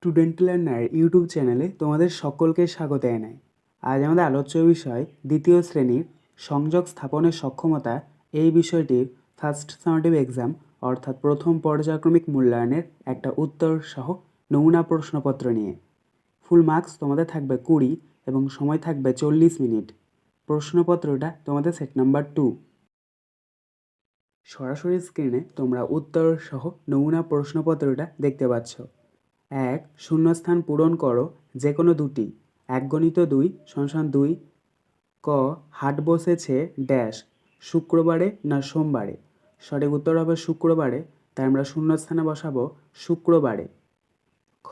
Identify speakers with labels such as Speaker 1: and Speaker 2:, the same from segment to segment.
Speaker 1: Student learner YouTube চ্যানেলে তোমাদের সকলকে স্বাগত জানাই। আজ আমাদের আলোচ্য বিষয় দ্বিতীয় শ্রেণীর সংযোগ স্থাপনের সক্ষমতা এই বিষয়টির ফার্স্ট সামেটিভ এক্সাম অর্থাৎ প্রথম পর্যায়ক্রমিক মূল্যায়নের একটা উত্তর সহ নমুনা প্রশ্নপত্র নিয়ে। ফুল মার্কস তোমাদের থাকবে 20 এবং সময় থাকবে 40 মিনিট। প্রশ্নপত্রটা তোমাদের সেট নাম্বার 2। সরাসরি স্ক্রিনে তোমরা উত্তর সহ নমুনা প্রশ্নপত্রটা দেখতে পাচ্ছ। 1. শূন্যস্থান পূরণ করো যে কোনো দুটি। 1 গণিত 2 = 2। ক. হাট বসেছে ড্যাশ শুক্রবারে না সোমবারে। সঠিক উত্তর হবে শুক্রবারে, তাই আমরা শূন্যস্থানে বসাবো শুক্রবারে। খ.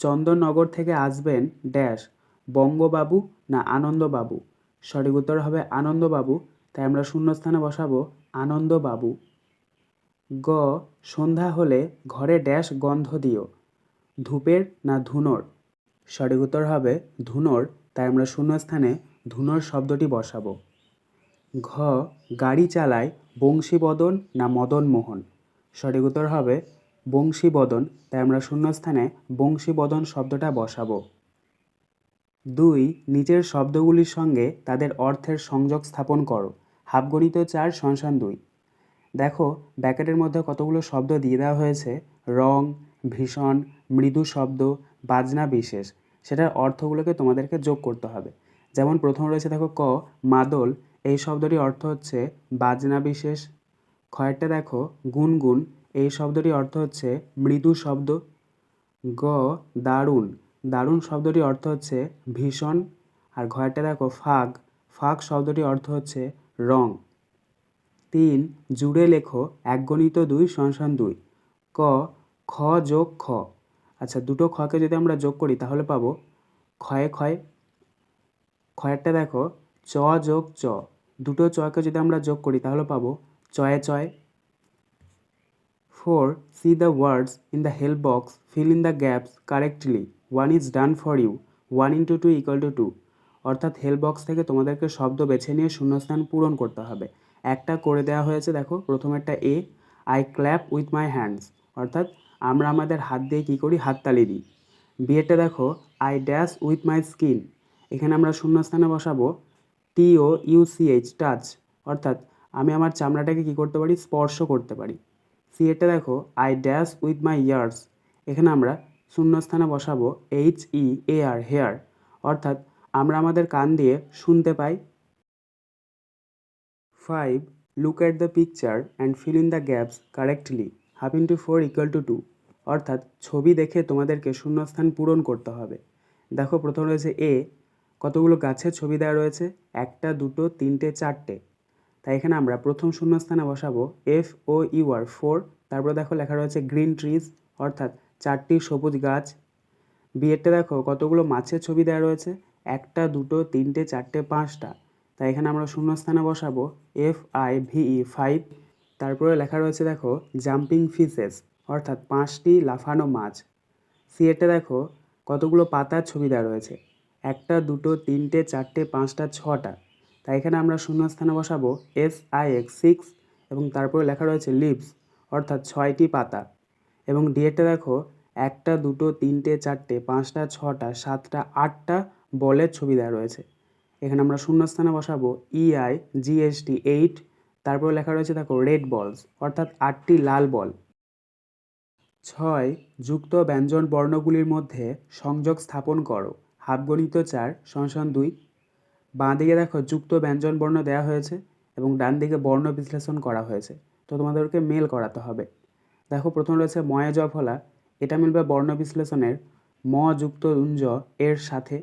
Speaker 1: চন্দননগর থেকে আসবেন ড্যাশ বঙ্গবাবু না আনন্দবাবু। সঠিক উত্তর হবে আনন্দবাবু, তাই আমরা শূন্যস্থানে বসাবো আনন্দবাবু। গ. সন্ধ্যা হলে ঘরে ড্যাশ গন্ধ দিও। ধূপের না ধুনোর। সঠিক উত্তর হবে ধুনোর, তাই আমরা শূন্যস্থানে ধুনোর শব্দটি বসাবো। ঘ. গাড়ি চালায় বংশীবদন না মদনমোহন। সঠিক উত্তর হবে বংশীবদন, তাই আমরা শূন্যস্থানে বংশীবদন শব্দটা বসাবো। 2. নিচের শব্দগুলির সঙ্গে তাদের অর্থের সংযোগ স্থাপন করো। হাফগণিত 4 = 2। দেখো ব্র্যাকেটের মধ্যে কতগুলো শব্দ দিয়ে দেওয়া হয়েছে। রং, ভীষণ, মৃদু শব্দ, বাজনা বিশেষ। সেটার অর্থগুলোকে তোমাদেরকে যোগ করতে হবে। যেমন প্রথম রয়েছে দেখো ক. মাদল, এই শব্দটির অর্থ হচ্ছে বাজনা বিশেষ। ক্ষয়েরটা দেখো গুনগুন, এই শব্দটির অর্থ হচ্ছে মৃদু শব্দ। গ. দারুণ, দারুণ শব্দটির অর্থ হচ্ছে ভীষণ। আর ঘয়েরটা দেখো ফাগ, ফাগ শব্দটির অর্থ হচ্ছে রং। 3. জুড়ে লেখো 1 গণিত 2 = 2। ক. খ যোগ খ। আচ্ছা, দুটো খকে যদি আমরা যোগ করি তাহলে পাবো ক্ষয়ে ক্ষয়। ক্ষয়েরটা দেখো চ যোগ চ। দুটো চকে যদি আমরা যোগ করি তাহলে পাবো চয়ে চয়। 4. See the words in the help box, fill in the gaps correctly. 1 is done for you. 1 × 2 = 2। অর্থাৎ হেল্প বক্স থেকে তোমাদেরকে শব্দ বেছে নিয়ে শূন্যস্থান পূরণ করতে হবে। একটা করে দেওয়া হয়েছে দেখো, প্রথমেরটা এ, I clap with my hands, অর্থাৎ আমরা আমাদের হাত দিয়ে কী করি, হাততালি দিই। বিয়েরটা দেখো I dash with my skin, এখানে আমরা শূন্যস্থানে বসাবো TOUCH, টাচ, অর্থাৎ আমি আমার চামড়াটাকে কী করতে পারি, স্পর্শ করতে পারি। সি এরটা দেখো I dash with my years, এখানে আমরা শূন্যস্থানে বসাবো HEAR, হেয়ার, অর্থাৎ আমরা আমাদের কান দিয়ে শুনতে পাই। 5. Look at the picture and fill in the gaps correctly. 1/2 × 4 = 2। অর্থাৎ ছবি দেখে তোমাদেরকে শূন্যস্থান পূরণ করতে হবে। দেখো প্রথম রয়েছে এ, কতগুলো গাছের ছবি দেওয়া রয়েছে, 1টা 2টো 3টে 4টে। তাই এখানে আমরা প্রথম শূন্যস্থানে বসাবো FOUR, 4। তারপরে দেখো লেখা রয়েছে গ্রিন ট্রিজ, অর্থাৎ 4টি সবুজ গাছ। বিয়েরটা দেখো কতগুলো মাছের ছবি দেওয়া রয়েছে, 1টা 2টো 3টে 4টে 5টা। তাই এখানে আমরা শূন্যস্থানে বসাবো FIVE, 5। তারপরে লেখা রয়েছে দেখো জাম্পিং ফিশেস, অর্থাৎ 5টি লাফানো মাছ। সি এরটা দেখো কতগুলো পাতার ছবি দেওয়া রয়েছে, 1টা 2টো 3টে 4টে 5টা 6টা। তাই এখানে আমরা শূন্যস্থানে বসাবো SIX, 6। এবং তারপরে লেখা রয়েছে লিভস, অর্থাৎ 6টি পাতা। এবং ডি এরটা দেখো 1টা 2টো 3টে 4টে 5টা 6টা 7টা 8টা বলের ছবি দেওয়া রয়েছে। এখানে আমরা শূন্যস্থানে বসাবো EIGHT, 8। তারপরে লেখা রয়েছে দেখো রেড বলস, অর্থাৎ 8টি লাল বল। 6. যুক্ত ব্যঞ্জন বর্ণগুলির মধ্যে সংযোগ স্থাপন করো। হাফগণিত 4 = 2। বাঁ দিকে দেখো যুক্ত ব্যঞ্জন বর্ণ দেওয়া হয়েছে এবং ডান দিকে বর্ণ বিশ্লেষণ করা হয়েছে, তো তোমাদেরকে মেল করাতে হবে। দেখো প্রথম রয়েছে ময়ে জ ফলা, এটা মিলবে বর্ণ বিশ্লেষণের ম যুক্ত উঞ্জ এর সাথে।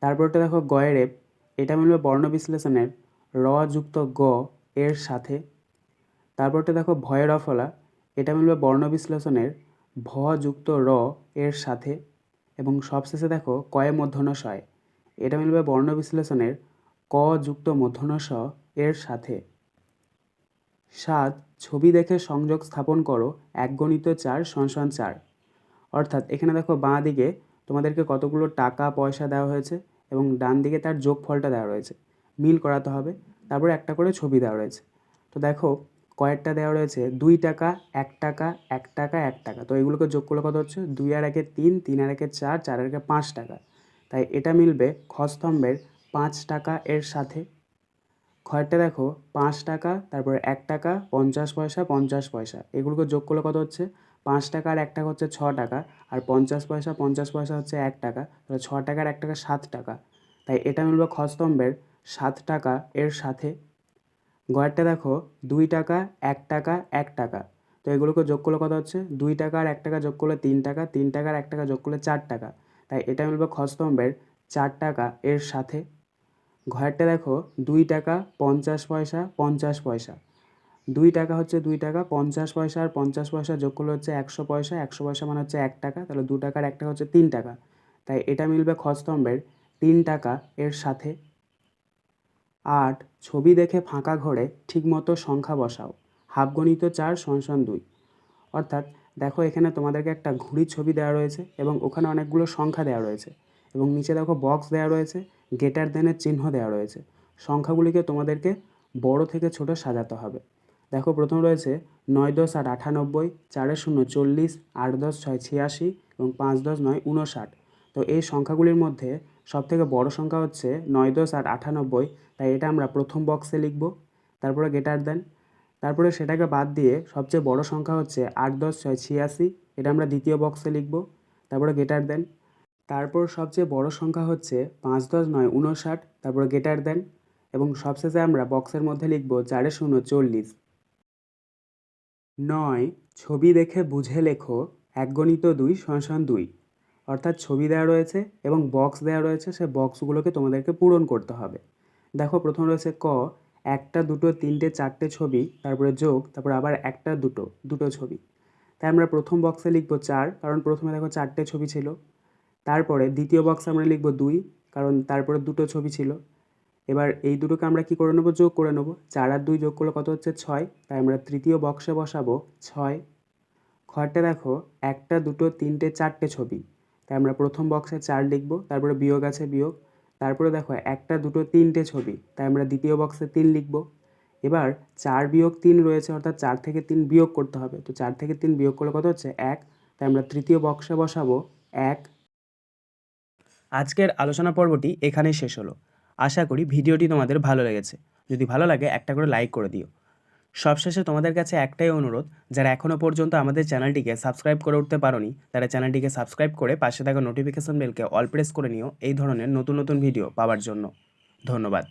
Speaker 1: তারপরটা দেখো গয়ের এপ, এটা মিলবে বর্ণ বিশ্লেষণের র যুক্ত গ এর সাথে। তারপরটা দেখো ভয়ের অফলা, এটা মিলবে বর্ণ বিশ্লেষণের ভ যুক্ত র এর সাথে। এবং সবশেষে দেখো কয়ে মূর্ধন্য ষয়, এটা মিলবে বর্ণ বিশ্লেষণের ক যুক্ত মূর্ধন্য ষ এর সাথে। 7. ছবি দেখে সংযোগ স্থাপন করো 1 গণিত 4 = 4। অর্থাৎ এখানে দেখো বাঁ দিকে তোমাদেরকে কতগুলো টাকা পয়সা দেওয়া হয়েছে এবং ডান দিকে তার যোগফলটা দেওয়া রয়েছে, মিল করাতে হবে। তারপরে একটা করে ছবি দেওয়া রয়েছে। তো দেখো কয়েকটা দেওয়া রয়েছে 2 টাকা, 1 টাকা, 1 টাকা, 1 টাকা। তো এগুলোকে যোগ করলে কত হচ্ছে? 2 আর 1 3, 3 আর 1 4, 4 আর 1 5 টাকা। তাই এটা মিলবে খ স্তম্ভের 5 টাকা এর সাথে। খয়েরটা দেখো 5 টাকা, তারপরে 1 টাকা, 50 পয়সা, 50 পয়সা। এগুলোকে যোগ করলে কত হচ্ছে? 5 টাকা আর 1 টাকা হচ্ছে 6 টাকা, আর 50 পয়সা 50 পয়সা হচ্ছে 1 টাকা। তাহলে 6 টাকা আর 1 টাকা 7 টাকা। তাই এটা মিলবে খ স্তম্ভের 7 টাকা এর সাথে। গয়েরটা দেখো 2 টাকা, 1 টাকা, 1 টাকা। তো এগুলোকে যোগ করলে কত হচ্ছে? 2 টাকা আর 1 টাকা যোগ করলে 3 টাকা, 3 টাকা আর 1 টাকা যোগ করলে 4 টাকা। তাই এটা মিলবে খ স্তম্ভের 4 টাকা এর সাথে। ঘয়েরটা দেখো 2 টাকা, 50 পয়সা, 50 পয়সা। 2 টাকা হচ্ছে 2 টাকা, 50 পয়সা আর 50 পয়সা যোগ করলে হচ্ছে 100 পয়সা, 100 পয়সা মানে হচ্ছে 1 টাকা। তাহলে 2 টাকা আর 1 টাকা হচ্ছে 3 টাকা। তাই এটা মিলবে খ স্তম্ভের 3 টাকা এর সাথে। 8 ছবি দেখে ফাঁকা ঘরে ঠিকমতো সংখ্যা বসাও। হাফগণিত 4 = 2। অর্থাৎ দেখো এখানে তোমাদেরকে একটা ঘুড়ির ছবি দেওয়া রয়েছে এবং ওখানে অনেকগুলো সংখ্যা দেওয়া রয়েছে এবং নিচে দেখো বক্স দেওয়া রয়েছে, গ্রেটার দ্যানের চিহ্ন দেওয়া রয়েছে। সংখ্যাগুলিকে তোমাদেরকে বড় থেকে ছোট সাজাতে হবে। দেখো প্রথম রয়েছে 9 × 10 = 98, 4 × 0 = 40, 8 × 10 = 86 এবং 5 × 10 = 59। তো এই সংখ্যাগুলির মধ্যে সবথেকে বড় সংখ্যা হচ্ছে 9 × 10 = 98, তাই এটা আমরা প্রথম বক্সে লিখব। তারপরে গ্রেটার দ্যান, তারপরে সেটাকে বাদ দিয়ে সবচেয়ে বড় সংখ্যা হচ্ছে 8 × 10 = 86, এটা আমরা দ্বিতীয় বক্সে লিখব। তারপরে গ্রেটার দ্যান, তারপর সবচেয়ে বড় সংখ্যা হচ্ছে 5 × 10 = 59, তারপরে গ্রেটার দ্যান, এবং সবশেষে আমরা বক্সের মধ্যে লিখব 4 × 0 = 40। 9 ছবি দেখে বুঝে লেখো 1 × 2 = 2। অর্থাৎ ছবি দেওয়া রয়েছে এবং বক্স দেওয়া রয়েছে, সে বক্সগুলোকে তোমাদেরকে পূরণ করতে হবে। দেখো প্রথম রয়েছে ক, 1টা 2টো 3টে 4টে ছবি, তারপরে যোগ, তারপরে আবার 1টা 2টো 2টো ছবি। তাই আমরা প্রথম বক্সে লিখব 4, কারণ প্রথমে দেখো 4টে ছবি ছিল। তারপরে দ্বিতীয় বক্সে আমরা লিখব 2, কারণ তারপরে 2টো ছবি ছিল। এবার এই দুটোকে আমরা কি করে নেব? যোগ করে নেব। 4 আর 2 যোগ করলে কত হচ্ছে? 6। তাই আমরা তৃতীয় বক্সে বসাবো 6। ঘরটা দেখো 1টা 2টো 3টে 4টে ছবি, তাই আমরা প্রথম বক্সে 4 লিখব, তারপরে বিয়োগ আছে বিয়োগ। তারপরে দেখো 1টা 2টো 3টে ছবি, তাই আমরা দ্বিতীয় বক্সে 3 লিখব। এবার 4 - 3 রয়েছে, অর্থাৎ 4 থেকে 3 বিয়োগ করতে হবে। তো 4 থেকে 3 বিয়োগ করলে কত হচ্ছে? 1। তাই আমরা তৃতীয় বক্সে বসাবো 1। আজকের আলোচনা পর্বটি এখানেই শেষ হলো। আশা করি ভিডিওটি তোমাদের ভালো লেগেছে। যদি ভালো লাগে একটা করে লাইক করে দিও। সবশেষে তোমাদের কাছে একটাই অনুরোধ, যারা এখনও পর্যন্ত আমাদের চ্যানেলটিকে সাবস্ক্রাইব করে উঠতে পারোনি, তারা চ্যানেলটিকে সাবস্ক্রাইব করে পাশে থাকা নোটিফিকেশন বেলকে অল প্রেস করে নিও এই ধরনের নতুন নতুন ভিডিও পাওয়ার জন্য। ধন্যবাদ।